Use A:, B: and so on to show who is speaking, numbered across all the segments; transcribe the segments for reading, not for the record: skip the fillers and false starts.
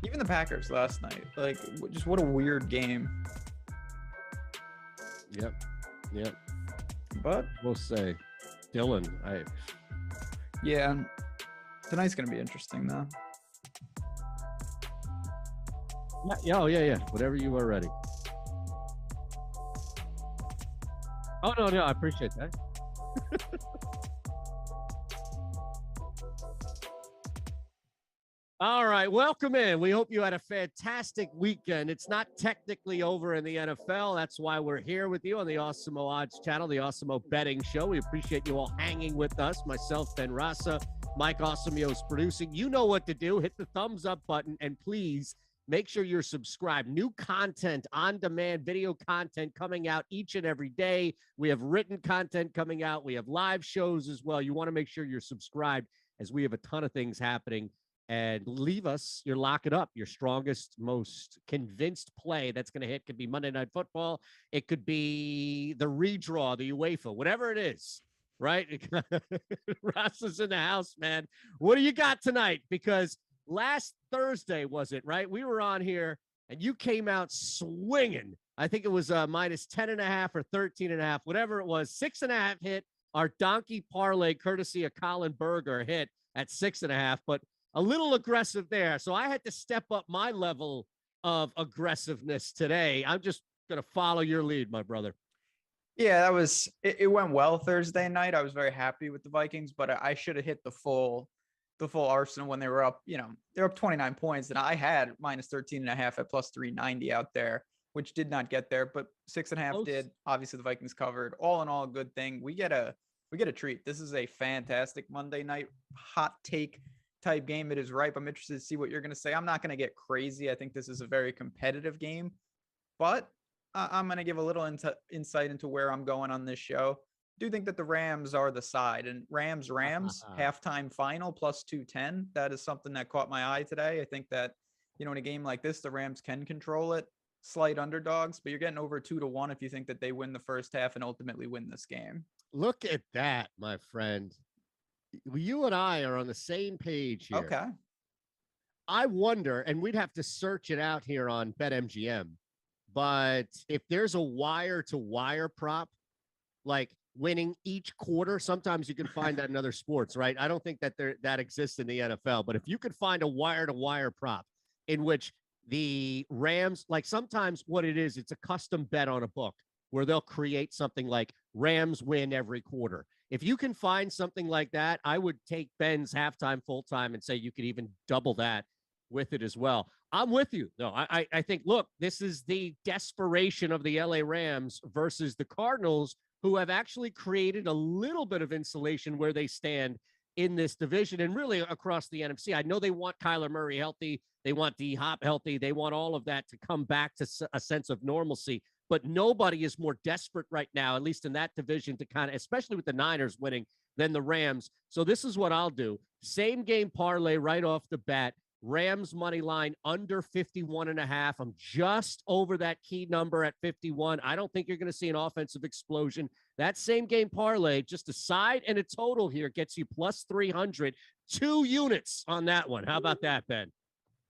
A: Even the Packers last night, like, just what a weird game.
B: Yep.
A: But
B: we'll say, Dylan,
A: yeah, tonight's gonna be interesting though.
B: Yeah. Whatever you are ready. Oh no, I appreciate that. All right, welcome in. We hope you had a fantastic weekend. It's not technically over in the NFL. That's why we're here with you on the Awesemo Odds channel, the Awesemo Betting Show. We appreciate you all hanging with us. Myself, Ben Rasa, Mike Awesemo is producing. You know what to do. Hit the thumbs up button, and please make sure you're subscribed. New content, on-demand video content coming out each and every day. We have written content coming out. We have live shows as well. You want to make sure you're subscribed, as we have a ton of things happening. And leave us your lock it up, your strongest, most convinced play that's going to hit. Could be Monday Night Football. It could be the redraw, the UEFA, whatever it is, right? Ross is in the house, man. What do you got tonight? Because last Thursday, was it, right? We were on here and you came out swinging. I think it was minus 10.5 or 13.5, whatever it was. 6.5 hit. Our donkey parlay, courtesy of Colin Berger, hit at 6.5, but a little aggressive there. So I had to step up my level of aggressiveness today. I'm just going to follow your lead, my brother.
A: Yeah, it went well Thursday night. I was very happy with the Vikings, but I should have hit the full arsenal when they were up, they're up 29 points, and I had minus 13.5 at plus 390 out there, which did not get there, but 6.5 did. Obviously the Vikings covered. All in all, a good thing. We get a treat. This is a fantastic Monday night hot take type game. It is ripe. I'm interested to see what you're going to say. I'm not going to get crazy. I think this is a very competitive game, but I'm going to give a little insight into where I'm going on this show. I do think that the Rams are the side, and Rams halftime final plus 210. That is something that caught my eye today. I think that, in a game like this, the Rams can control it. Slight underdogs, but you're getting over 2-1 if you think that they win the first half and ultimately win this game.
B: Look at that, my friend. You and I are on the same page here.
A: Okay.
B: I wonder, and we'd have to search it out here on BetMGM, but if there's a wire-to-wire prop, like winning each quarter, sometimes you can find that in other sports, right? I don't think that that exists in the NFL, but if you could find a wire-to-wire prop in which the Rams, like sometimes what it is, it's a custom bet on a book where they'll create something like Rams win every quarter. If you can find something like that, I would take Ben's halftime, full time, and say you could even double that with it as well. I'm with you. No, I think, look, this is the desperation of the LA Rams versus the Cardinals, who have actually created a little bit of insulation where they stand in this division and really across the NFC. I know they want Kyler Murray healthy. They want D Hop healthy. They want all of that to come back to a sense of normalcy. But nobody is more desperate right now, at least in that division, to kind of, especially with the Niners winning, than the Rams. So this is what I'll do. Same game parlay right off the bat. Rams money line under 51.5. I'm just over that key number at 51. I don't think you're going to see an offensive explosion. That same game parlay, just a side and a total here, gets you plus 300, 2 units on that one. How about that, Ben?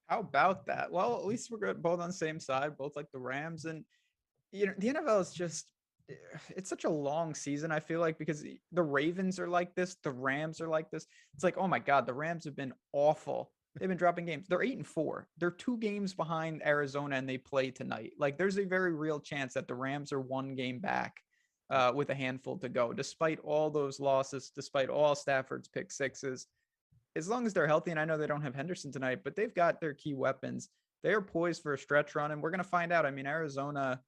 A: How about that? Well, at least we're good, both on the same side, both like the Rams. And the NFL is just, it's such a long season, I feel like, because the Ravens are like this, the Rams are like this. It's like, oh my God, the Rams have been awful. They've been dropping games. They're 8-4. They're 2 games behind Arizona, and they play tonight. Like, there's a very real chance that the Rams are 1 game back with a handful to go, despite all those losses, despite all Stafford's pick sixes. As long as they're healthy, and I know they don't have Henderson tonight, but they've got their key weapons. They are poised for a stretch run, and we're going to find out. I mean, Arizona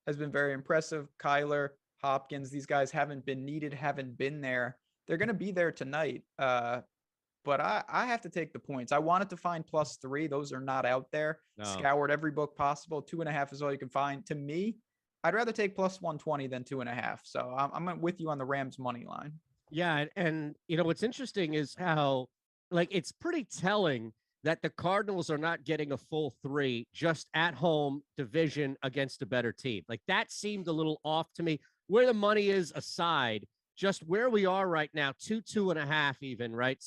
A: has been very impressive. Kyler, Hopkins, these guys haven't been needed, haven't been there. They're going to be there tonight. But I have to take the points. I wanted to find +3. Those are not out there. No. Scoured every book possible. 2.5 is all you can find. To me, I'd rather take +120 than 2.5. So I'm with you on the Rams money line.
B: Yeah. And what's interesting is how, like, it's pretty telling that the Cardinals are not getting a full 3 just at home division against a better team. Like, that seemed a little off to me. Where the money is aside, just where we are right now, 2.5 even, right?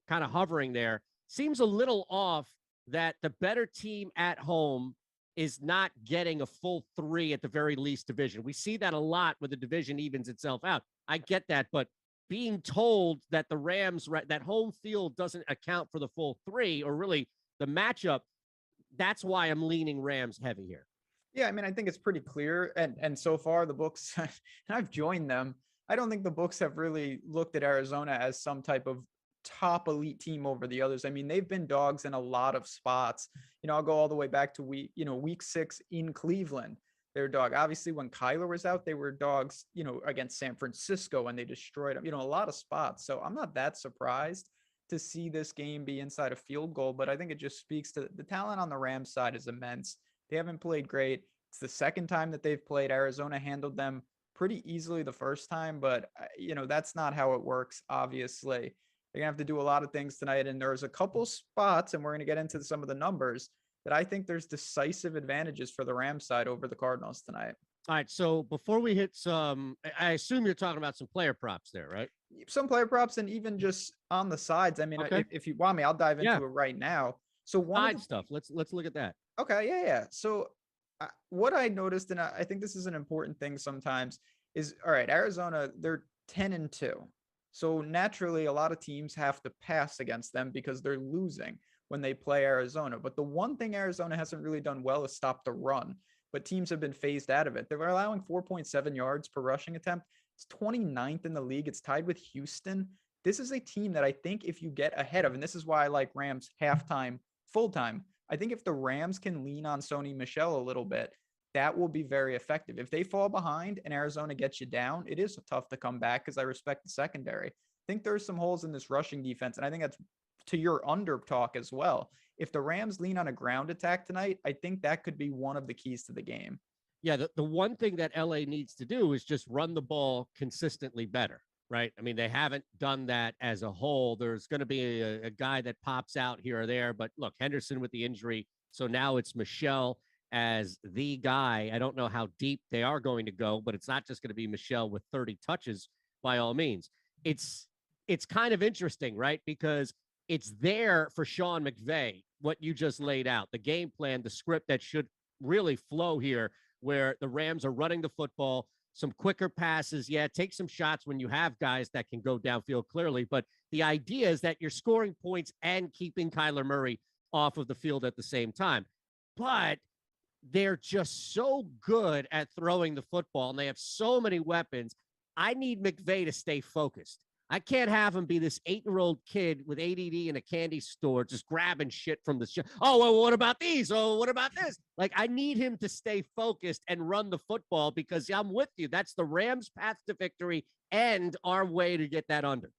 B: Kind of hovering there. Seems a little off that the better team at home is not getting a full 3 at the very least division. We see that a lot when the division evens itself out. I get that, but being told that the Rams, that home field doesn't account for the full 3, or really the matchup, that's why I'm leaning Rams heavy here.
A: Yeah, I mean, I think it's pretty clear. And so far the books, and I've joined them, I don't think the books have really looked at Arizona as some type of top elite team over the others. I mean, they've been dogs in a lot of spots. I'll go all the way back to week 6 in Cleveland. They're a dog. Obviously, when Kyler was out, they were dogs, against San Francisco, and they destroyed them, a lot of spots. So I'm not that surprised to see this game be inside a field goal, but I think it just speaks to the talent on the Rams side is immense. They haven't played great. It's the second time that they've played. Arizona handled them pretty easily the first time, but that's not how it works. Obviously, they're gonna have to do a lot of things tonight, and there's a couple spots, and we're gonna get into some of the numbers that I think there's decisive advantages for the Rams side over the Cardinals tonight.
B: All right, so before we hit some, I assume you're talking about some player props there, right?
A: Some player props, and even just on the sides. I mean, okay. if you want me, I'll dive into it right now. So
B: side stuff. Let's look at that.
A: Okay, yeah. So what I noticed, and I think this is an important thing sometimes, is all right, Arizona, they're 10-2. So naturally, a lot of teams have to pass against them because they're losing when they play Arizona. But the one thing Arizona hasn't really done well is stop the run. But teams have been phased out of it. They're allowing 4.7 yards per rushing attempt. It's 29th in the league. It's tied with Houston. This is a team that I think if you get ahead of, and this is why I like Rams halftime, full-time, I think if the Rams can lean on Sony Michel a little bit, that will be very effective. If they fall behind and Arizona gets you down, it is tough to come back because I respect the secondary. I think there's some holes in this rushing defense, and I think that's to your under talk as well. If the Rams lean on a ground attack tonight, I think that could be one of the keys to the game.
B: Yeah, the one thing that LA needs to do is just run the ball consistently better, right? I mean, they haven't done that as a whole. There's going to be a guy that pops out here or there, but look, Henderson with the injury, so now it's Michel as the guy. I don't know how deep they are going to go, but it's not just going to be Michel with 30 touches by all means. It's kind of interesting, right? Because it's there for Sean McVay, what you just laid out, the game plan, the script that should really flow here, where the Rams are running the football, some quicker passes. Yeah, take some shots when you have guys that can go downfield clearly. But the idea is that you're scoring points and keeping Kyler Murray off of the field at the same time. but they're just so good at throwing the football and they have so many weapons. I need McVay to stay focused. I can't have him be this 8-year-old kid with ADD in a candy store just grabbing shit from the show. Oh, well, what about these? Oh, what about this? Like, I need him to stay focused and run the football because I'm with you. That's the Rams' path to victory and our way to get that under.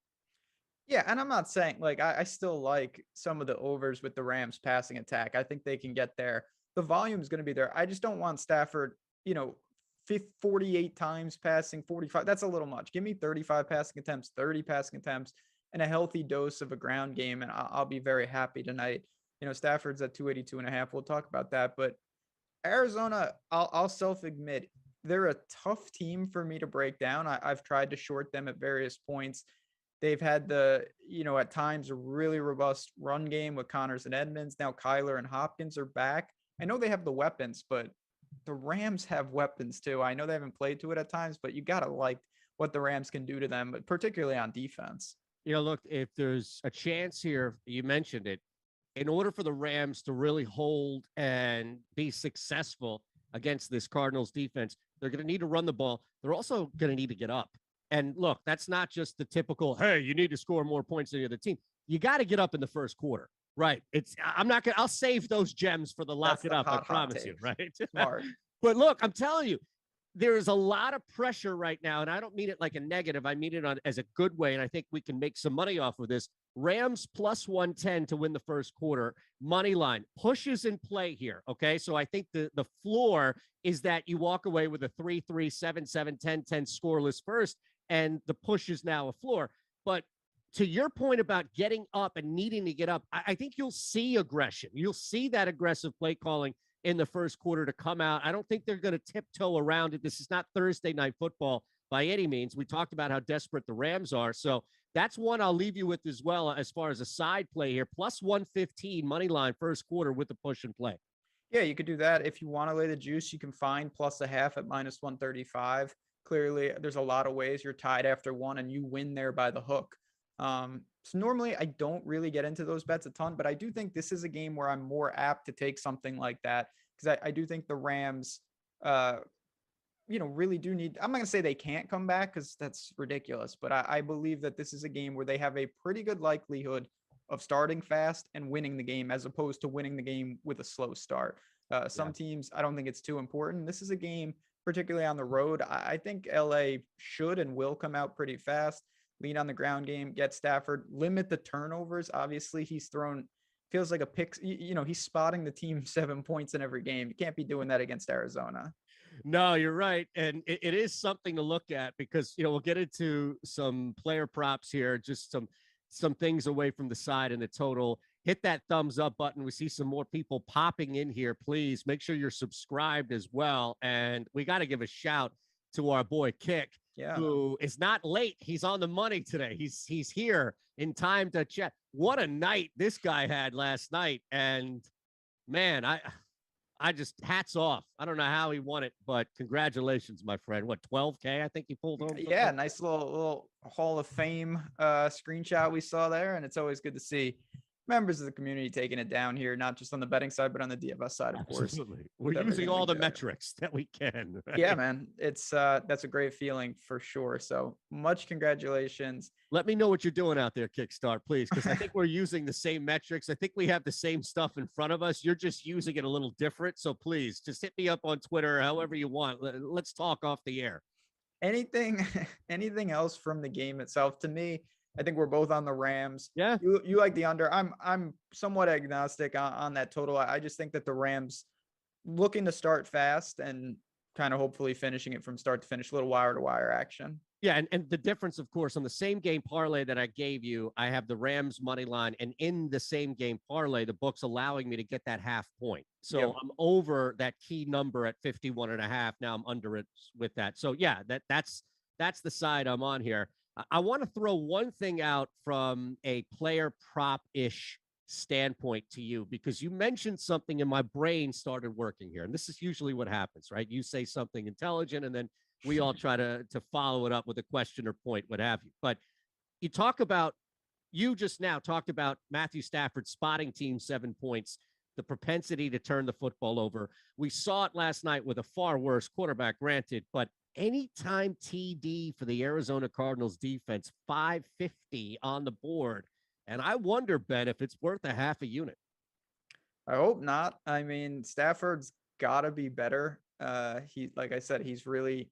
A: Yeah, and I'm not saying like I still like some of the overs with the Rams passing attack. I think they can get there. The volume is going to be there. I just don't want Stafford, 48 times passing, 45. That's a little much. Give me 35 passing attempts, 30 passing attempts, and a healthy dose of a ground game, and I'll be very happy tonight. Stafford's at 282.5. We'll talk about that, but Arizona, I'll self-admit, they're a tough team for me to break down. I've tried to short them at various points. They've had at times a really robust run game with Connors and Edmonds. Now Kyler and Hopkins are back. I know they have the weapons, but the Rams have weapons too. I know they haven't played to it at times, but you got to like what the Rams can do to them, but particularly on defense.
B: Look, if there's a chance here, you mentioned it, in order for the Rams to really hold and be successful against this Cardinals defense, they're going to need to run the ball. They're also going to need to get up. And look, that's not just the typical, hey, you need to score more points than the other team. You got to get up in the first quarter. Right. I'll save those gems for the lock it up. I promise you. Right.
A: Smart.
B: But look, I'm telling you, there's a lot of pressure right now. And I don't mean it like a negative. I mean it as a good way. And I think we can make some money off of this. Rams plus 110 to win the first quarter. Money line pushes in play here. Okay. So I think the floor is that you walk away with a 3-3, 7-7, 10-10 scoreless first. And the push is now a floor. But to your point about getting up and needing to get up, I think you'll see aggression. You'll see that aggressive play calling in the first quarter to come out. I don't think they're going to tiptoe around it. This is not Thursday night football by any means. We talked about how desperate the Rams are. So that's one I'll leave you with as well as far as a side play here. Plus 115 money line first quarter with the push and play.
A: Yeah, you could do that. If you want to lay the juice, you can find plus a half at minus 135. Clearly, there's a lot of ways you're tied after one and you win there by the hook. So normally I don't really get into those bets a ton, but I do think this is a game where I'm more apt to take something like that because I do think the Rams, really do need. I'm not gonna say they can't come back because that's ridiculous, but I believe that this is a game where they have a pretty good likelihood of starting fast and winning the game as opposed to winning the game with a slow start. Some teams, I don't think it's too important. This is a game, particularly on the road. I think LA should and will come out pretty fast. Lean on the ground game, get Stafford, limit the turnovers. Obviously, feels like a pick. He's spotting the team 7 points in every game. You can't be doing that against Arizona.
B: No, you're right. And it is something to look at because, we'll get into some player props here, just some things away from the side and the total. Hit that thumbs up button. We see some more people popping in here. Please make sure you're subscribed as well. And we got to give a shout to our boy Kick.
A: Yeah.
B: Who is not late. He's on the money today. He's here in time to chat. What a night this guy had last night. And man, I just hats off. I don't know how he won it, but congratulations, my friend. What, 12K? I think he pulled home.
A: Yeah, nice little Hall of Fame screenshot we saw there. And it's always good to see members of the community taking it down here, not just on the betting side, but on the DFS side, of course.
B: Absolutely. We're using all the metrics that we can. Right?
A: Yeah, man. It's that's a great feeling for sure. So much congratulations.
B: Let me know what you're doing out there, Kickstart, please, because I think we're using the same metrics. I think we have the same stuff in front of us. You're just using it a little different. So please just hit me up on Twitter, however you want. Let's talk off the air.
A: Anything else from the game itself? To me, I think we're both on the Rams.
B: Yeah.
A: You like the under. I'm somewhat agnostic on that total. I just think that the Rams looking to start fast and kind of hopefully finishing it from start to finish, a little wire to wire action.
B: Yeah, and the difference, of course, on the same game parlay that I gave you, I have the Rams money line, and in the same game parlay, the book's allowing me to get that half point. So yep. I'm over that key number at 51.5. Now I'm under it with that. So yeah, that's the side I'm on here. I want to throw one thing out from a player prop-ish standpoint to you, because you mentioned something and my brain started working here. And this is usually what happens, right? You say something intelligent and then we all try to follow it up with a question or point, what have you. But you just now talked about Matthew Stafford spotting team 7 points. the propensity to turn the football over. We saw it last night with a far worse quarterback, granted, but anytime TD for the Arizona Cardinals defense, 550 on the board. And I wonder, Ben, if it's worth a half a unit.
A: I hope not. I mean, Stafford's got to be better. Like I said, he's really,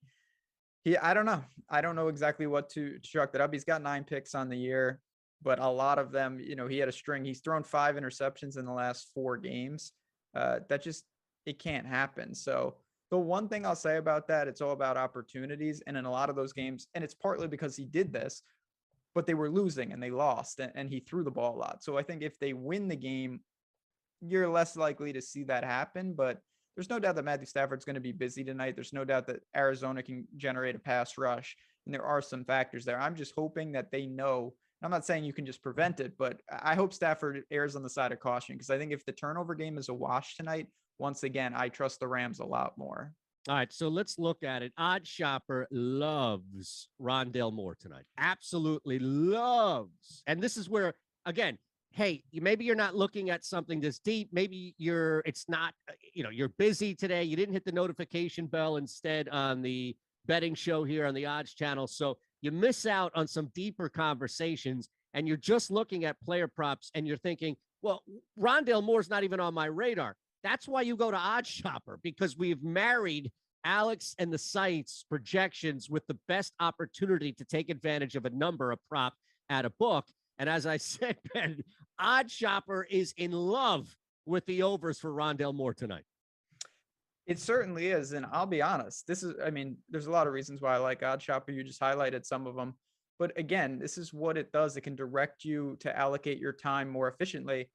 A: I don't know. I don't know exactly what to chalk that up. He's got 9 picks on the year, but a lot of them, he had a string. He's thrown 5 interceptions in the last 4 games. It can't happen. So the one thing I'll say about that, it's all about opportunities. And in a lot of those games, and it's partly because he did this, but they were losing and they lost and he threw the ball a lot. So I think if they win the game, you're less likely to see that happen, but there's no doubt that Matthew Stafford's going to be busy tonight. There's no doubt that Arizona can generate a pass rush, and there are some factors there. I'm just hoping that they know. I'm not saying you can just prevent it, but I hope Stafford errs on the side of caution, because I think if the turnover game is a wash tonight, once again, I trust the Rams a lot more.
B: All right, so let's look at it. Odd Shopper loves Rondale Moore tonight. Absolutely loves. And this is where, again, hey, maybe you're not looking at something this deep. Maybe you're busy today. You didn't hit the notification bell instead on the betting show here on the Odds channel. So you miss out on some deeper conversations, and you're just looking at player props and you're thinking, well, Rondale Moore's not even on my radar. That's why you go to Odd Shopper, because we've married Alex and the site's projections with the best opportunity to take advantage of a number, a prop at a book. And as I said, Ben, Odd Shopper is in love with the overs for Rondale Moore tonight.
A: It certainly is. And I'll be honest, there's a lot of reasons why I like Odd Shopper. You just highlighted some of them. But again, this is what it does. It can direct you to allocate your time more efficiently.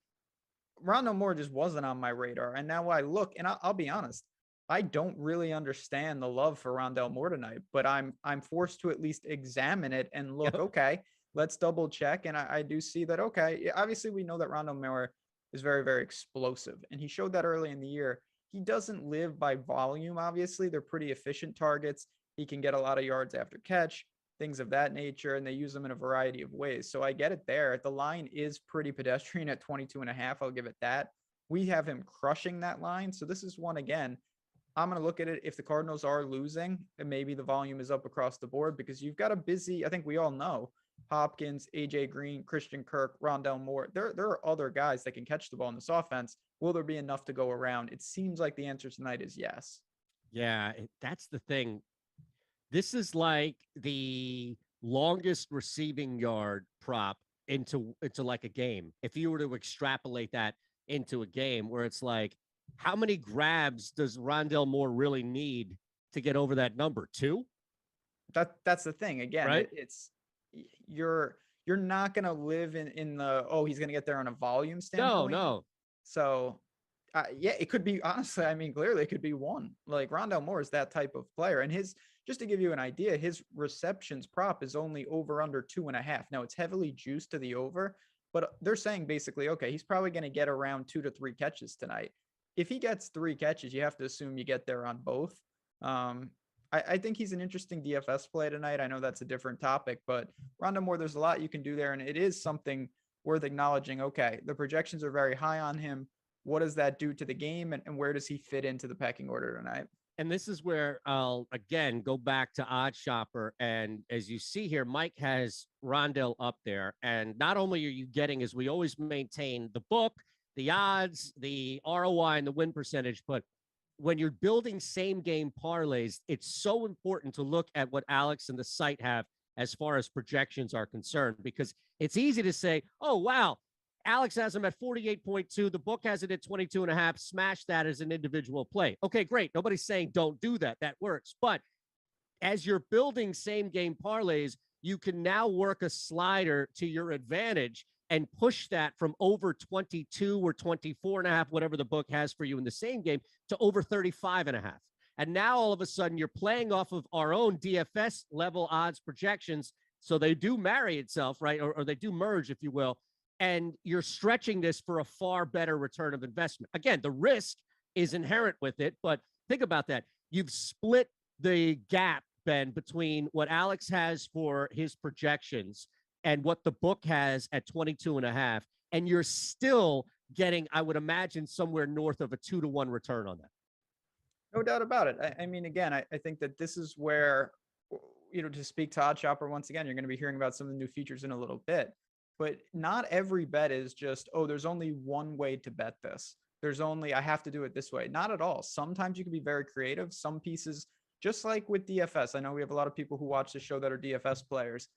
A: Rondale Moore just wasn't on my radar. And now I look, and I'll be honest, I don't really understand the love for Rondale Moore tonight, but I'm forced to at least examine it and look, okay, let's double check. And I do see that, okay, obviously we know that Rondale Moore is very, very explosive. And he showed that early in the year. He doesn't live by volume, obviously. They're pretty efficient targets. He can get a lot of yards after catch, things of that nature, and they use them in a variety of ways. So I get it there. The line is pretty pedestrian at 22.5. I'll give it that. We have him crushing that line. So this is one, again, I'm going to look at it. If the Cardinals are losing, and maybe the volume is up across the board, because you've got a busy, I think we all know, Hopkins, AJ Green, Christian Kirk, Rondale Moore. There are other guys that can catch the ball in this offense. Will there be enough to go around? It seems like the answer tonight is yes.
B: Yeah, that's the thing. This is like the longest receiving yard prop into like a game. If you were to extrapolate that into a game, where it's like, how many grabs does Rondale Moore really need to get over that number? 2?
A: That's the thing. Again,
B: right?
A: It's you're not going to live in the, oh, he's going to get there on a volume standpoint.
B: No.
A: So yeah, it could be, honestly, clearly it could be 1. Like Rondale Moore is that type of player. And just to give you an idea, his receptions prop is only over under 2.5. Now it's heavily juiced to the over, but they're saying basically, okay, he's probably going to get around 2 to 3 catches tonight. If he gets 3 catches, you have to assume you get there on both. I think he's an interesting DFS play tonight. I know that's a different topic, but Rondale Moore, there's a lot you can do there. And it is something worth acknowledging. Okay, the projections are very high on him. What does that do to the game, and where does he fit into the pecking order tonight?
B: And this is where I'll, again, go back to Odd Shopper. And as you see here, Mike has Rondale up there. And not only are you getting, as we always maintain, the book, the odds, the ROI, and the win percentage, but when you're building same game parlays, it's so important to look at what Alex and the site have as far as projections are concerned, because it's easy to say, oh, wow, Alex has him at 48.2. The book has it at 22.5. Smash that as an individual play. Okay, great. Nobody's saying don't do that. That works. But as you're building same game parlays, you can now work a slider to your advantage and push that from over 22 or 24.5, whatever the book has for you in the same game, to over 35.5. And now all of a sudden you're playing off of our own DFS level odds projections. So they do marry itself, right? Or they do merge, if you will. And you're stretching this for a far better return of investment. Again, the risk is inherent with it, but think about that. You've split the gap, Ben, between what Alex has for his projections and what the book has at 22.5. And you're still getting, I would imagine, somewhere north of a 2-to-1 return on that.
A: No doubt about it. I mean, again, I think that this is where, to speak to Odd Shopper once again, you're going to be hearing about some of the new features in a little bit. But not every bet is just, oh, there's only one way to bet this. I have to do it this way. Not at all. Sometimes you can be very creative. Some pieces, just like with DFS, I know we have a lot of people who watch the show that are DFS players.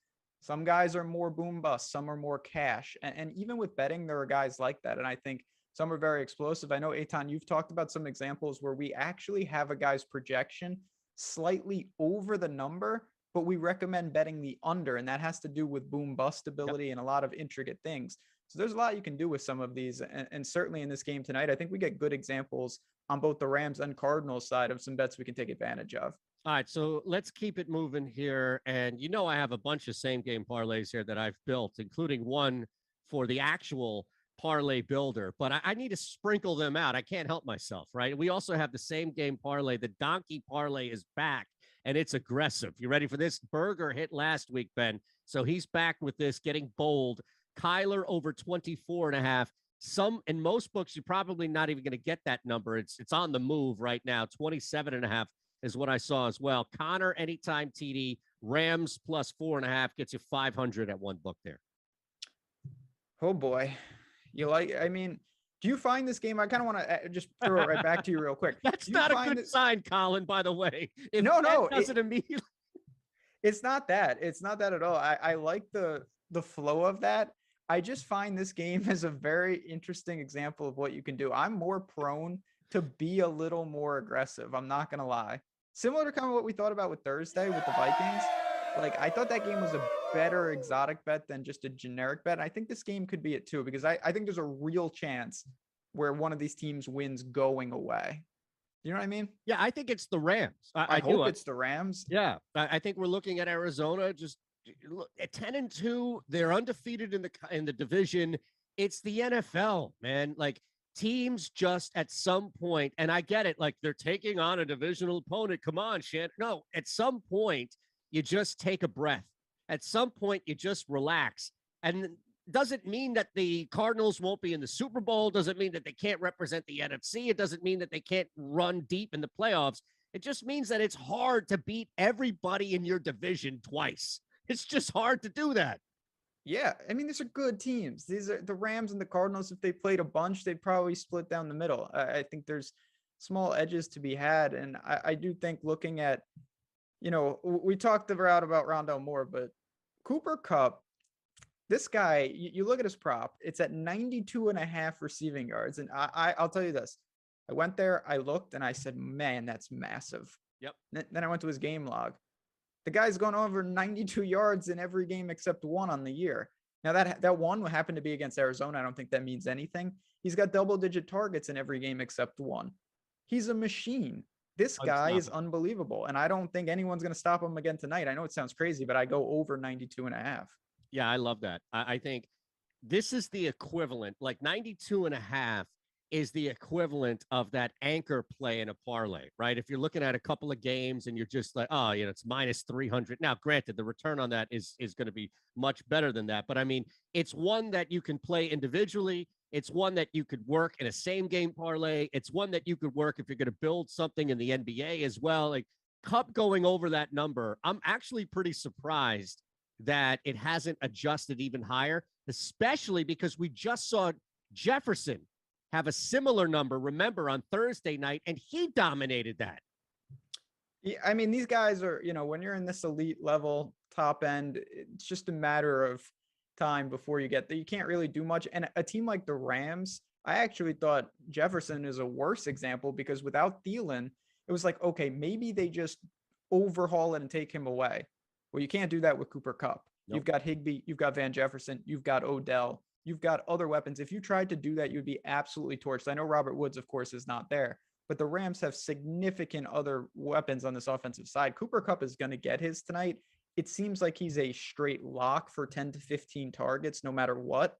A: Some guys are more boom bust, some are more cash. And even with betting, there are guys like that. And I think some are very explosive. I know, Eitan, you've talked about some examples where we actually have a guy's projection slightly over the number, but we recommend betting the under. And that has to do with boom bust ability and a lot of intricate things. So there's a lot you can do with some of these. And certainly in this game tonight, I think we get good examples on both the Rams and Cardinals side of some bets we can take advantage of.
B: All right, so let's keep it moving here. And I have a bunch of same game parlays here that I've built, including one for the actual parlay builder, but I need to sprinkle them out. I can't help myself, right? We also have the same game parlay. The donkey parlay is back and it's aggressive. You ready for this? Berger hit last week, Ben. So he's back with this, getting bold. Kyler over 24.5. Some in most books, you're probably not even going to get that number. It's on the move right now. 27.5 is what I saw as well. Connor anytime TD. Rams plus 4.5 gets you 500 at one book there.
A: Oh boy. I mean, do you find this game? I kind of want to just throw it right back to you real quick.
B: That's not a good sign, Colin, by the way.
A: No,
B: doesn't immediately.
A: It's not that. It's not that at all. I like the flow of that. I just find this game is a very interesting example of what you can do. I'm more prone to be a little more aggressive. I'm not going to lie. Similar to kind of what we thought about with Thursday with the Vikings. Like, I thought that game was a better exotic bet than just a generic bet. And I think this game could be it too, because I think there's a real chance where one of these teams wins going away. You know what I mean?
B: Yeah, I think it's the Rams.
A: I hope it's the Rams.
B: Yeah, I think we're looking at Arizona. Just look at 10-2. They're undefeated in the division. It's the NFL, man. Like, teams just at some point, and I get it, like they're taking on a divisional opponent. Come on, shit. No, at some point, you just take a breath. At some point, you just relax. And doesn't mean that the Cardinals won't be in the Super Bowl. Doesn't mean that they can't represent the NFC. It doesn't mean that they can't run deep in the playoffs. It just means that it's hard to beat everybody in your division twice. It's just hard to do that.
A: Yeah, I mean, these are good teams. These are the Rams and the Cardinals. If they played a bunch, they'd probably split down the middle. I think there's small edges to be had. And I do think looking at, we talked about Rondale Moore, but Cooper Kupp, this guy, you look at his prop, it's at 92.5 receiving yards. And I'll tell you this. I went there, I looked, and I said, man, that's massive.
B: Yep.
A: Then I went to his game log. The guy's gone over 92 yards in every game except one on the year. Now that one happened to be against Arizona. I don't think that means anything. He's got double-digit targets in every game except one. He's a machine. This guy is unbelievable. And I don't think anyone's going to stop him again tonight. I know it sounds crazy, but I go over 92.5.
B: Yeah, I love that. I think this is the equivalent, like 92.5 is the equivalent of that anchor play in a parlay, right? If you're looking at a couple of games and you're just like, oh, it's minus 300. Now, granted, the return on that is going to be much better than that. But I mean, it's one that you can play individually. It's one that you could work in a same game parlay. It's one that you could work if you're going to build something in the NBA as well. Like Kupp going over that number, I'm actually pretty surprised that it hasn't adjusted even higher, especially because we just saw Jefferson have a similar number, remember, on Thursday night, and he dominated that.
A: Yeah, I mean, these guys are, when you're in this elite level, top end, it's just a matter of time before you get there. You can't really do much. And a team like the Rams, I actually thought Jefferson is a worse example because without Thielen, it was like, okay, maybe they just overhaul it and take him away. Well, you can't do that with Cooper Kupp. Nope. You've got Higbee, you've got Van Jefferson, you've got Odell. You've got other weapons. If you tried to do that, you'd be absolutely torched. I know Robert Woods, of course, is not there, but the Rams have significant other weapons on this offensive side. Cooper Kupp is going to get his tonight. It seems like he's a straight lock for 10 to 15 targets, no matter what.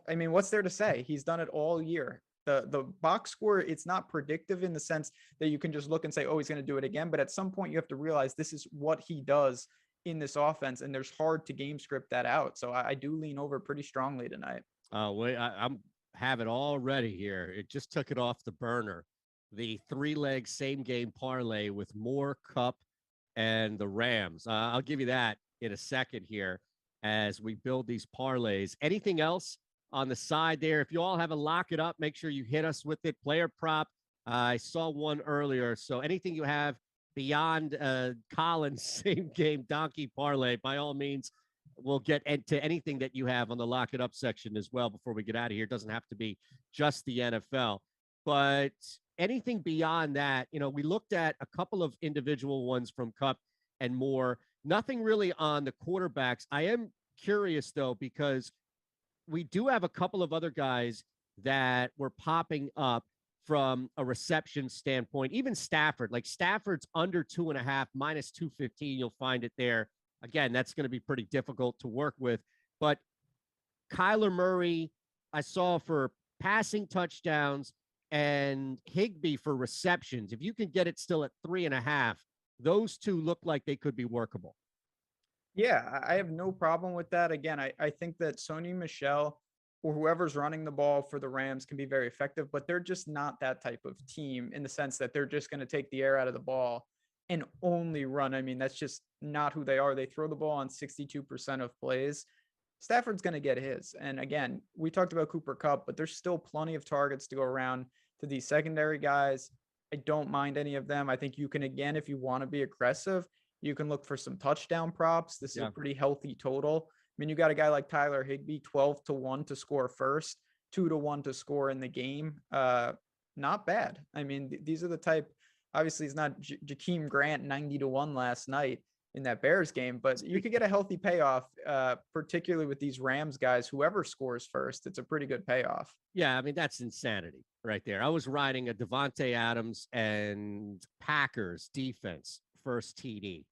A: I mean, what's there to say? He's done it all year. The box score, it's not predictive in the sense that you can just look and say, oh, he's going to do it again. But at some point, you have to realize this is what he does in this offense, and there's hard to game script that out. So I do lean over pretty strongly tonight.
B: Wait, I'm have it all ready here. It just took it off the burner. The three-leg same game parlay with Moore, Cup, and the Rams. I'll give you that in a second here as we build these parlays. Anything else on the side there? If you all have a lock it up, make sure you hit us with it. Player prop. I saw one earlier. So anything you have beyond Collins same game donkey parlay, by all means, we'll get into anything that you have on the lock it up section as well before we get out of here. It doesn't have to be just the NFL, but anything beyond that, we looked at a couple of individual ones from Cup and more. Nothing really on the quarterbacks. I am curious though, because we do have a couple of other guys that were popping up from a reception standpoint. Even Stafford, like Stafford's under 2.5 minus 215. You'll find it there. Again, that's going to be pretty difficult to work with. But Kyler Murray, I saw for passing touchdowns and Higbee for receptions. If you can get it still at 3.5, those two look like they could be workable.
A: Yeah, I have no problem with that. Again, I think that Sony Michel or whoever's running the ball for the Rams can be very effective, but they're just not that type of team in the sense that they're just going to take the air out of the ball and only run. I mean, that's just not who they are. They throw the ball on 62% of plays. Stafford's going to get his. And again, we talked about Cooper Kupp, but there's still plenty of targets to go around to these secondary guys. I don't mind any of them. I think you can, again, if you want to be aggressive, you can look for some touchdown props. This is a pretty healthy total. I mean, you got a guy like Tyler Higbee, 12-1 to score first, 2-1 to score in the game. Not bad. I mean, these are the type, obviously it's not Jakeem Grant 90-1 last night in that Bears game, but you could get a healthy payoff, particularly with these Rams guys. Whoever scores first, it's a pretty good payoff.
B: Yeah, I mean, that's insanity right there. I was riding a Devontae Adams and Packers defense first TD.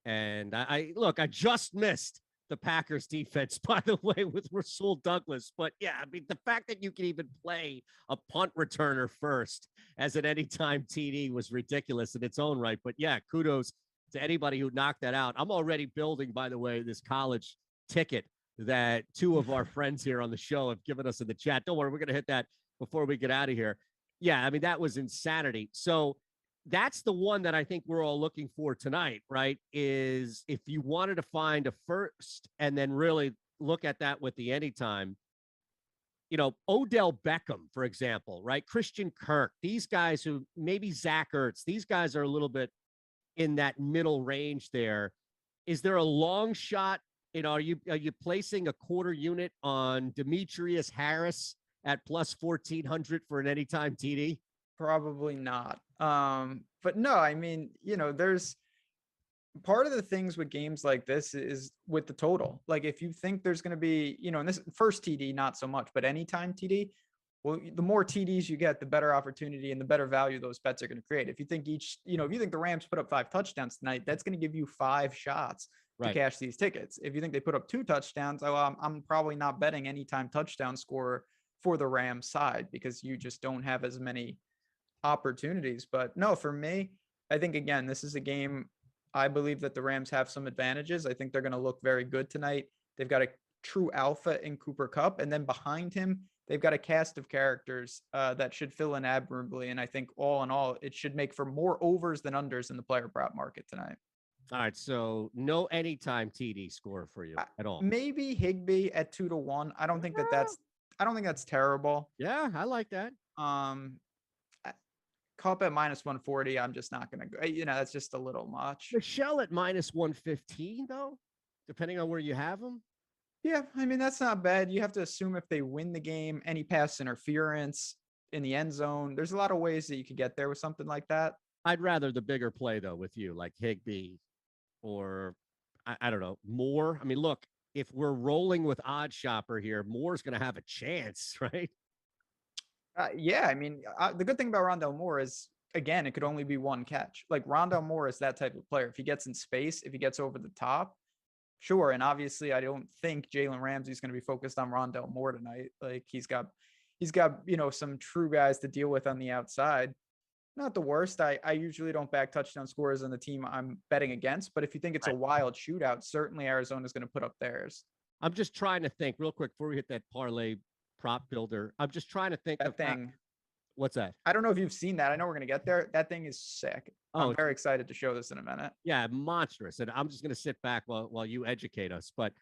B: And I just missed the Packers defense, by the way, with Rasul Douglas. But yeah, I mean, the fact that you can even play a punt returner first as an anytime TD was ridiculous in its own right. But yeah, kudos to anybody who knocked that out. I'm already building, by the way, this college ticket that two of our friends here on the show have given us in the chat. Don't worry, we're going to hit that before we get out of here. Yeah, I mean, that was insanity. So that's the one that I think we're all looking for tonight, right? Is if you wanted to find a first and then really look at that with the anytime, Odell Beckham, for example, right? Christian Kirk, these guys who maybe Zach Ertz, these guys are a little bit in that middle range there. Is there a long shot? Are you placing a quarter unit on Demetrius Harris at plus 1,400 for an anytime TD?
A: Probably not. But no, I mean, there's part of the things with games like this is with the total. Like if you think there's going to be, in this first TD, not so much, but anytime TD, well, the more TDs you get, the better opportunity and the better value those bets are going to create. If you think if you think the Rams put up 5 touchdowns tonight, that's going to give you 5 shots to cash these tickets. If you think they put up 2 touchdowns, I'm probably not betting anytime touchdown score for the Rams side because you just don't have as many opportunities. But no, for me, I think, again, this is a game. I believe that the Rams have some advantages. I think they're going to look very good tonight. They've got a true alpha in Cooper Kupp, and then behind him, they've got a cast of characters that should fill in admirably. And I think all in all, it should make for more overs than unders in the player prop market tonight.
B: All right, so no anytime TD score for you at all.
A: Maybe Higbee at 2-1. I don't think that's terrible.
B: Yeah, I like that.
A: Cup at minus 140. I'm just not going to go. That's just a little much.
B: Michelle at minus 115, though, depending on where you have them.
A: Yeah, I mean, that's not bad. You have to assume if they win the game, any pass interference in the end zone, there's a lot of ways that you could get there with something like that.
B: I'd rather the bigger play, though, with you, like Higbee or, I don't know, Moore. I mean, look, if we're rolling with Odd Shopper here, Moore's going to have a chance, right?
A: Yeah, I mean, the good thing about Rondale Moore is, again, it could only be one catch. Like Rondale Moore is that type of player. If he gets in space, if he gets over the top, sure. And obviously, I don't think Jalen Ramsey's going to be focused on Rondale Moore tonight. Like he's got some true guys to deal with on the outside. Not the worst. I usually don't back touchdown scorers on the team I'm betting against, but if you think it's a wild shootout, certainly Arizona's going to put up theirs.
B: I'm just trying to think real quick before we hit that parlay prop builder. I'm just trying to think of
A: That thing.
B: What's that?
A: I don't know if you've seen that. I know we're gonna get there. That thing is sick.
B: Oh,
A: I'm very excited to show this in a minute.
B: yeah, monstrous. And I'm just going to sit back while you educate us. But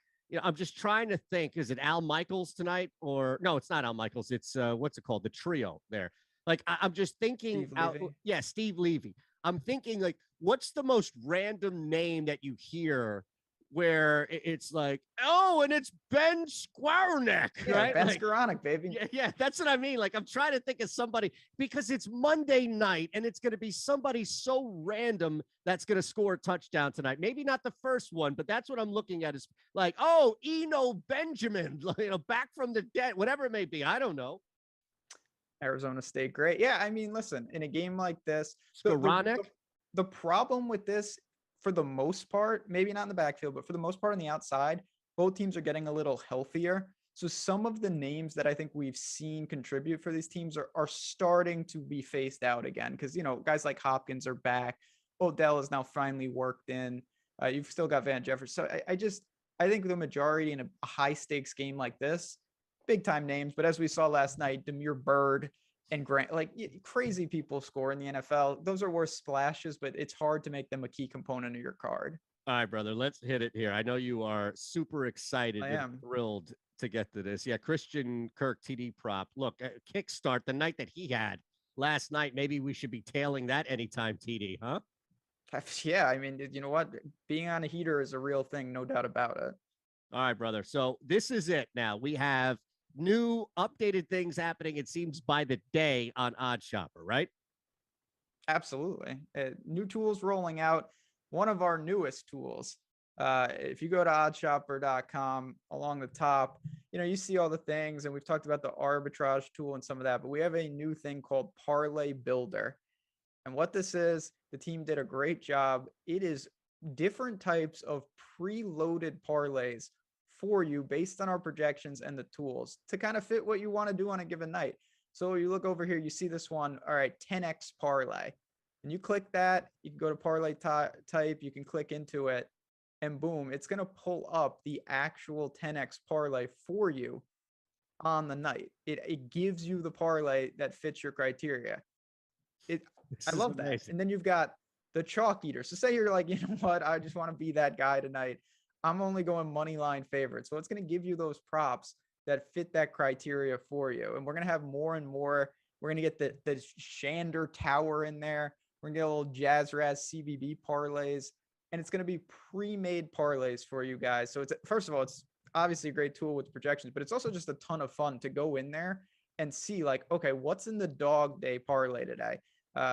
B: I'm just trying to think. Is it Al Michaels tonight, or no? It's not Al Michaels. It's what's it called? The trio there. Like I'm just thinking.
A: Steve Levy.
B: Yeah, Steve Levy. I'm thinking like, what's the most random name that you hear where it's like, oh, and it's Ben Skowronek,
A: Yeah,
B: right?
A: Ben
B: Like,
A: Skowronek, baby.
B: yeah, that's what I mean. Like, I'm trying to think of somebody because it's Monday night and it's going to be somebody so random that's going to score a touchdown tonight. Maybe not the first one, but that's what I'm looking at is like, oh, Eno Benjamin, back from the dead, whatever it may be. I don't know.
A: Arizona State, great. Yeah, I mean, listen, in a game like this,
B: Skowronek?
A: the problem with this, for the most part, maybe not in the backfield, but for the most part on the outside, both teams are getting a little healthier. So some of the names that I think we've seen contribute for these teams are starting to be phased out again. Because, guys like Hopkins are back. Odell is now finally worked in. You've still got Van Jefferson. So I think the majority in a high stakes game like this, big time names. But as we saw last night, Demir Bird and Grant, like crazy people score in the NFL. Those are worth splashes, but it's hard to make them a key component of your card.
B: All right, brother, let's hit it here. I know you are super excited and thrilled to get to this. Yeah, Christian Kirk TD prop. Look, kickstart the night that he had last night. Maybe we should be tailing that anytime TD, huh?
A: Yeah, I mean, you know what? Being on a heater is a real thing, no doubt about it.
B: All right, brother. So this is it now. We have new updated things happening, it seems, by the day on OddsShopper, right?
A: Absolutely. New tools rolling out. One of our newest tools. If you go to oddshopper.com, along the top, you see all the things, and we've talked about the arbitrage tool and some of that, but we have a new thing called Parlay Builder. And what this is, the team did a great job. It is different types of preloaded parlays for you based on our projections and the tools to kind of fit what you want to do on a given night. So you look over here, you see this one, all right, 10x parlay. And you click that, you can go to parlay type, you can click into it, and boom, it's going to pull up the actual 10x parlay for you on the night. It gives you the parlay that fits your criteria. I love that. And then you've got the chalk eater. So say you're like, you know what, I just want to be that guy tonight. I'm only going money line favorite. So it's going to give you those props that fit that criteria for you. And we're going to have more and more. We're going to get the Shander Tower in there. We're going to get a little Jazz Raz CBB parlays. And it's going to be pre-made parlays for you guys. So first of all, it's obviously a great tool with projections, but it's also just a ton of fun to go in there and see like, okay, what's in the dog day parlay today?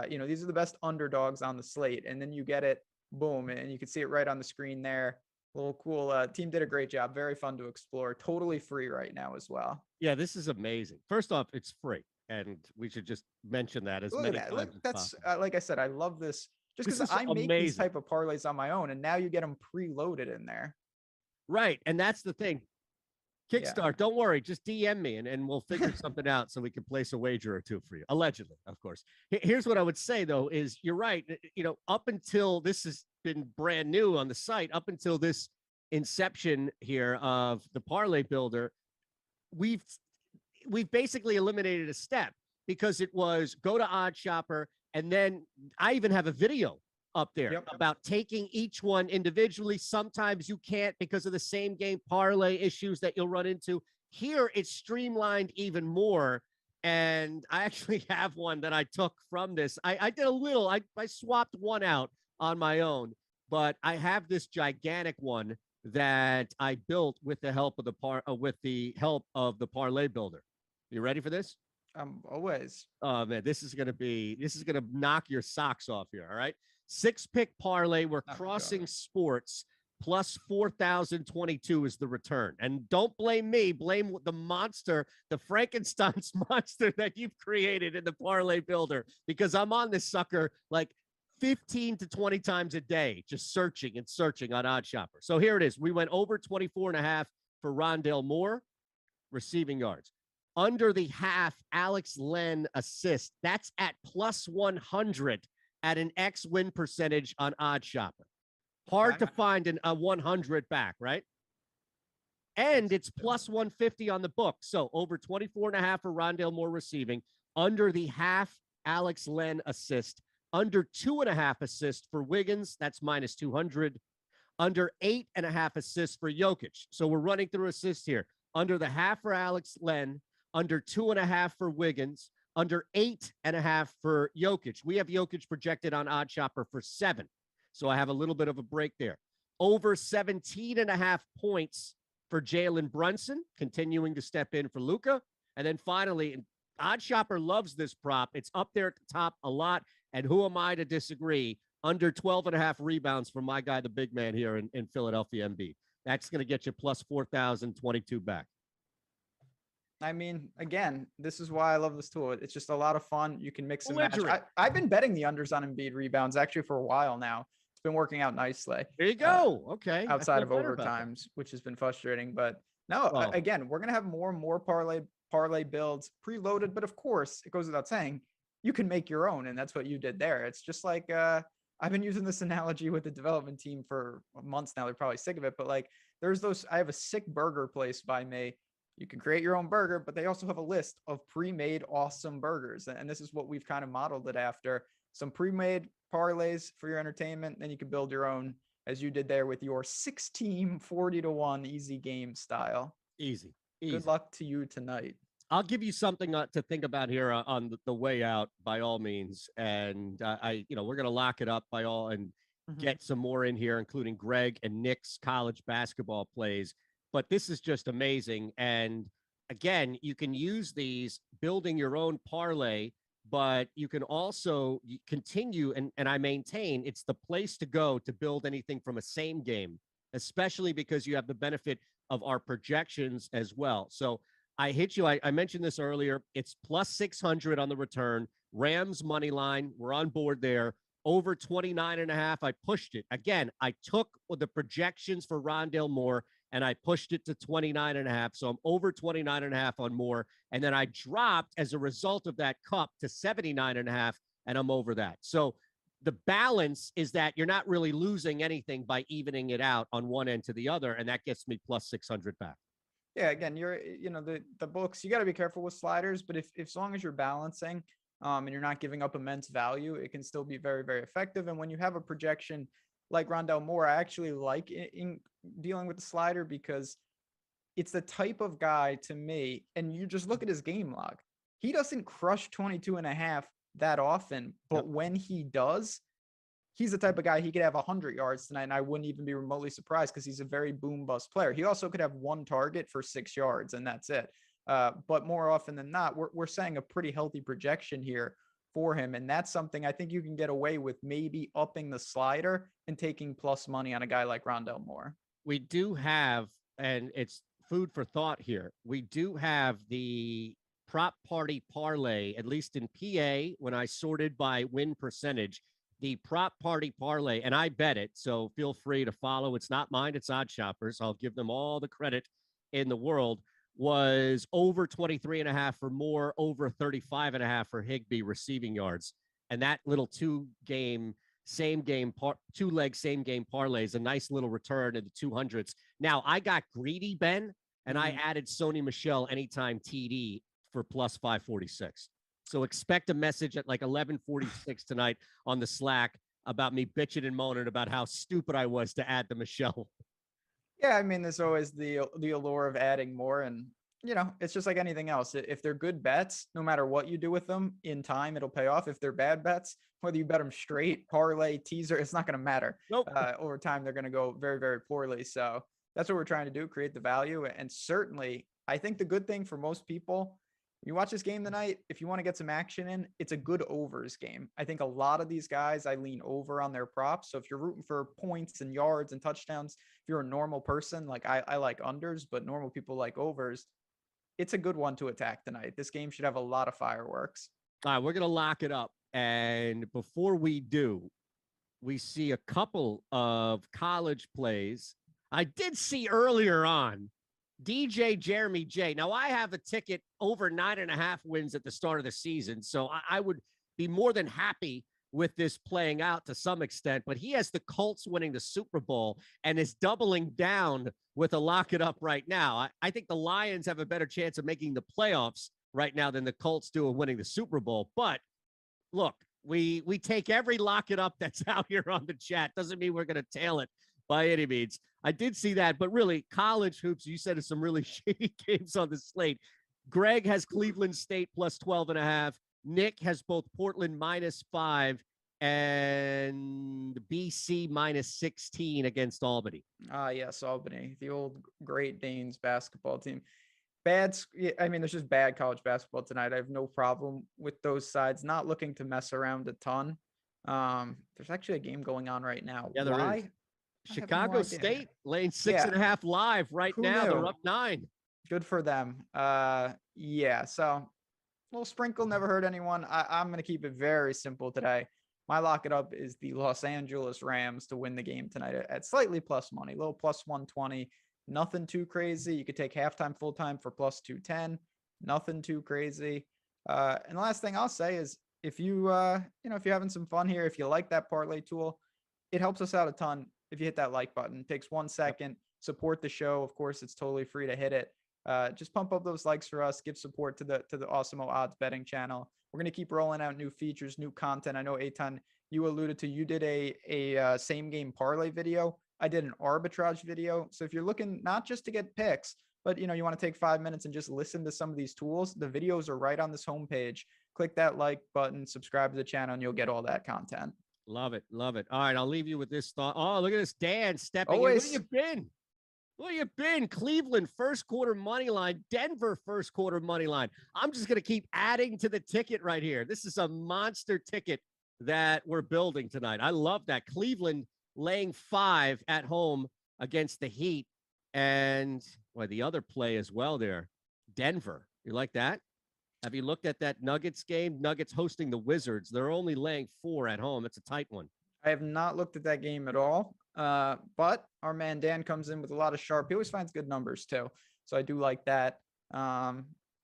A: These are the best underdogs on the slate. And then you get it, boom, and you can see it right on the screen there. A little cool. Team did a great job. Very fun to explore. Totally free right now as well.
B: Yeah, this is amazing. First off, it's free, and we should just mention that as many times as possible.
A: Like I said, I love this just because I make these type of parlays on my own, and now you get them preloaded in there.
B: Right, and that's the thing. Kickstart, don't worry, just DM me and we'll figure something out so we can place a wager or two for you. Allegedly, of course. Here's what I would say, though, is you're right. Up until this has been brand new on the site, up until this inception here of the Parlay Builder, we've basically eliminated a step because it was go to OddsShopper, and then I even have a video up there about taking each one individually. Sometimes you can't because of the same game parlay issues that you'll run into. Here, it's streamlined even more. And I actually have one that I took from this. I did a little, I swapped one out on my own, but I have this gigantic one that I built with the help of the Parlay Builder. You ready for this?
A: Always.
B: Oh man, this is gonna knock your socks off here. All right. 6-pick parlay. We're crossing sports. Plus 4,022 is the return. And don't blame me. Blame the monster, the Frankenstein's monster that you've created in the Parlay Builder, because I'm on this sucker like 15 to 20 times a day, just searching and searching on OddsShopper. So here it is. We went over 24.5 for Rondale Moore receiving yards. Under the half, Alex Len assist. That's at plus 100 at an X win percentage on OddsShopper. Hard to find a 100 back, right? And it's plus 150 on the book. So over 24.5 for Rondale Moore receiving, under the half Alex Len assist, under 2.5 assists for Wiggins. That's minus 200. Under 8.5 assists for Jokic. So we're running through assists here. Under the half for Alex Len, under 2.5 for Wiggins, under 8.5 for Jokic. We have Jokic projected on Odd Shopper for 7. So I have a little bit of a break there. Over 17.5 points for Jalen Brunson, continuing to step in for Luka. And then finally, Odd Shopper loves this prop. It's up there at the top a lot. And who am I to disagree? Under 12.5 rebounds from my guy, the big man here in Philadelphia, MB. That's going to get you plus 4,022 back.
A: I mean, again, this is why I love this tool. It's just a lot of fun. You can mix and match. I've been betting the unders on Embiid rebounds actually for a while now. It's been working out nicely.
B: There you go. Okay.
A: Outside of overtimes, which has been frustrating. But no, again, we're going to have more and more parlay builds preloaded. But of course, it goes without saying, you can make your own. And that's what you did there. It's just like I've been using this analogy with the development team for months now. They're probably sick of it. But like I have a sick burger place by me. You can create your own burger, but they also have a list of pre-made awesome burgers. And this is what we've kind of modeled it after. Some pre-made parlays for your entertainment. Then you can build your own, as you did there with your 6-team 40-1 easy game style.
B: Easy.
A: Good luck to you tonight.
B: I'll give you something to think about here on the way out, by all means. And we're going to lock it up by all and get some more in here, including Greg and Nick's college basketball plays. But this is just amazing. And again, you can use these building your own parlay, but you can also continue. And I maintain it's the place to go to build anything from a same game, especially because you have the benefit of our projections as well. So I hit you. I mentioned this earlier. It's plus 600 on the return. Rams money line. We're on board there. Over 29.5. I pushed it. Again, I took the projections for Rondale Moore and I pushed it to 29.5. So I'm over 29.5 on Moore. And then I dropped as a result of that cup to 79.5, and I'm over that. So the balance is that you're not really losing anything by evening it out on one end to the other. And that gets me plus 600 back.
A: Yeah, again, the books, you got to be careful with sliders, but if as long as you're balancing and you're not giving up immense value, it can still be very, very effective. And when you have a projection like Rondale Moore, I actually like in dealing with the slider because it's the type of guy to me, and you just look at his game log. He doesn't crush 22.5 that often, but when he does, he's the type of guy, he could have 100 yards tonight, and I wouldn't even be remotely surprised because he's a very boom bust player. He also could have one target for 6 yards, and that's it. But more often than not, we're saying a pretty healthy projection here for him. And that's something I think you can get away with, maybe upping the slider and taking plus money on a guy like Rondale Moore.
B: We do have, and it's food for thought here, we do have the prop party parlay, at least in PA, when I sorted by win percentage, the prop party parlay, and I bet it, so feel free to follow. It's not mine, it's Odd Shoppers. I'll give them all the credit in the world. Was over 23.5 for Moore, over 35.5 for Higbee receiving yards. And that little two-leg same game parlay is a nice little return in the 200s. Now, I got greedy, Ben, and I added Sony Michel anytime TD for plus 546. So expect a message at like 11:46 tonight on the Slack about me bitching and moaning about how stupid I was to add the Michel.
A: Yeah, I mean, there's always the allure of adding more, and it's just like anything else. If they're good bets, no matter what you do with them, in time it'll pay off. If they're bad bets, whether you bet them straight, parlay, teaser, it's not going to matter.
B: Nope.
A: Over time, they're going to go very, very poorly. So that's what we're trying to do: create the value. And certainly, I think the good thing for most people, you watch this game tonight, if you want to get some action in, it's a good overs game. I think a lot of these guys, I lean over on their props. So if you're rooting for points and yards and touchdowns, if you're a normal person, like I like unders, but normal people like overs, it's a good one to attack tonight. This game should have a lot of fireworks.
B: All right, we're going to lock it up. And before we do, we see a couple of college plays. I did see earlier on DJ Jeremy J. Now, I have a ticket over 9.5 wins at the start of the season, so I would be more than happy with this playing out to some extent, but he has the Colts winning the Super Bowl and is doubling down with a lock it up right now. I think the Lions have a better chance of making the playoffs right now than the Colts do of winning the Super Bowl. But look, we take every lock it up that's out here on the chat. Doesn't mean we're going to tail it by any means. I did see that, but really, college hoops, you said, is some really shady games on the slate. Greg has Cleveland State plus 12.5. Nick has both Portland -5 and BC -16 against Albany.
A: Yes, Albany, the old Great Danes basketball team. I mean, there's just bad college basketball tonight. I have no problem with those sides not looking to mess around a ton. There's actually a game going on right now.
B: Yeah, there is. Chicago State laying 6.5 live right now. They're up 9.
A: Good for them. Yeah, so a little sprinkle never hurt anyone. I'm going to keep it very simple today. My lock it up is the Los Angeles Rams to win the game tonight at slightly plus money, a little plus 120. Nothing too crazy. You could take halftime, full time for plus 210. Nothing too crazy. And the last thing I'll say is if if you're having some fun here, if you like that parlay tool, it helps us out a ton. If you hit that like button, it takes 1 second, support the show. Of course, it's totally free to hit it. Just pump up those likes for us, give support to the Awesemo odds betting channel. We're going to keep rolling out new features, new content. I know Eitan, you alluded to, you did a same game parlay video. I did an arbitrage video. So if you're looking not just to get picks, but you want to take 5 minutes and just listen to some of these tools, the videos are right on this homepage. Click that like button, subscribe to the channel, and you'll get all that content.
B: Love it. Love it. All right. I'll leave you with this thought. Oh, look at this. Dan stepping in. Where you been? Where you been? Cleveland first quarter money line, Denver first quarter money line. I'm just going to keep adding to the ticket right here. This is a monster ticket that we're building tonight. I love that. Cleveland laying 5 at home against the Heat. And the other play as well there, Denver. You like that? Have you looked at that Nuggets game? Nuggets hosting the Wizards. They're only laying 4 at home. It's a tight one.
A: I have not looked at that game at all. But our man Dan comes in with a lot of sharp. He always finds good numbers too. So I do like that. I'll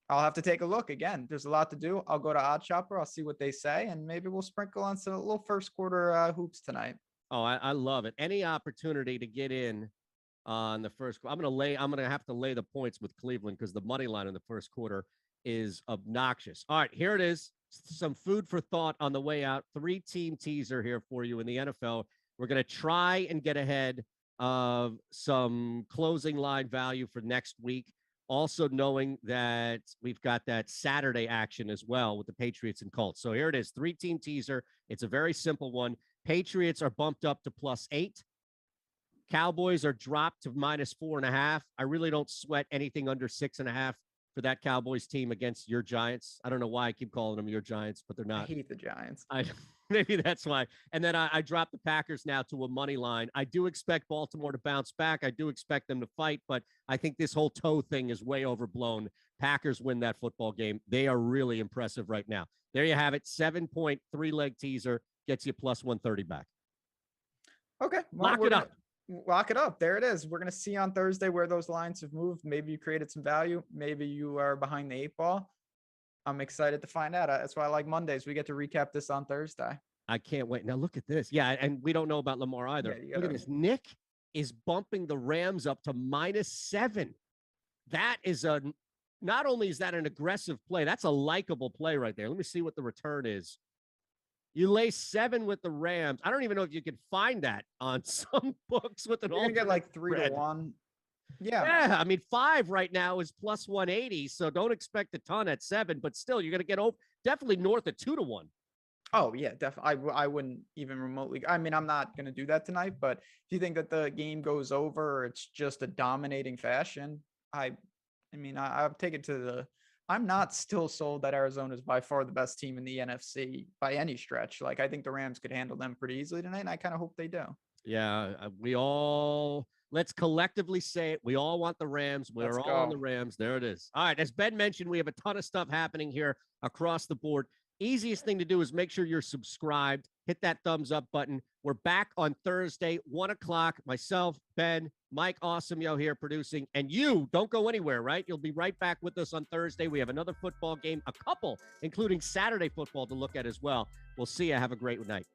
A: have to take a look again. There's a lot to do. I'll go to Odd Shopper. I'll see what they say, and maybe we'll sprinkle on some little first quarter hoops tonight.
B: Oh, I love it. Any opportunity to get in on the first. I'm going to have to lay the points with Cleveland because the money line in the first quarter is obnoxious. All right, here it is. Some food for thought on the way out. 3-team teaser here for you in the NFL. We're going to try and get ahead of some closing line value for next week. Also knowing that we've got that Saturday action as well with the Patriots and Colts. So here it is, 3-team teaser. It's a very simple one. Patriots are bumped up to +8. Cowboys are dropped to -4.5. I really don't sweat anything under 6.5 for that Cowboys team against your Giants. I don't know why I keep calling them your Giants, but they're not.
A: I hate the Giants.
B: Maybe that's why. And then I dropped the Packers now to a money line. I do expect Baltimore to bounce back. I do expect them to fight, but I think this whole toe thing is way overblown. Packers win that football game. They are really impressive right now. There you have it. 7-point 3-leg teaser gets you +130 back.
A: Okay.
B: Well, lock it up.
A: Lock it up. There it is. We're going to see on Thursday where those lines have moved. Maybe you created some value. Maybe you are behind the 8 ball. I'm excited to find out. That's why I like Mondays. We get to recap this on Thursday.
B: I can't wait. Now look at this. Yeah, and we don't know about Lamar either. Look at this. Nick is bumping the Rams up to -7. That is not only is that an aggressive play, that's a likable play right there. Let me see what the return is. You lay 7 with the Rams. I don't even know if you can find that on some books with an
A: You're gonna get like 3-1.
B: Yeah. I mean, 5 right now is +180. So don't expect a ton at 7, but still you're going to get definitely north of 2-1.
A: Oh yeah, definitely. I wouldn't even remotely. I mean, I'm not going to do that tonight, but if you think that the game goes over, or it's just a dominating fashion. I'll take it to the, I'm not still sold that Arizona is by far the best team in the NFC by any stretch. Like, I think the Rams could handle them pretty easily tonight, and I kind of hope they do.
B: Yeah, let's collectively say it. We all want the Rams. We're all on the Rams. There it is. All right, as Ben mentioned, we have a ton of stuff happening here across the board. Easiest thing to do is make sure you're subscribed. Hit that thumbs up button. We're back on Thursday, 1 o'clock. Myself, Ben, Mike Awesemo here producing. And you don't go anywhere, right? You'll be right back with us on Thursday. We have another football game, a couple, including Saturday football to look at as well. We'll see you. Have a great night.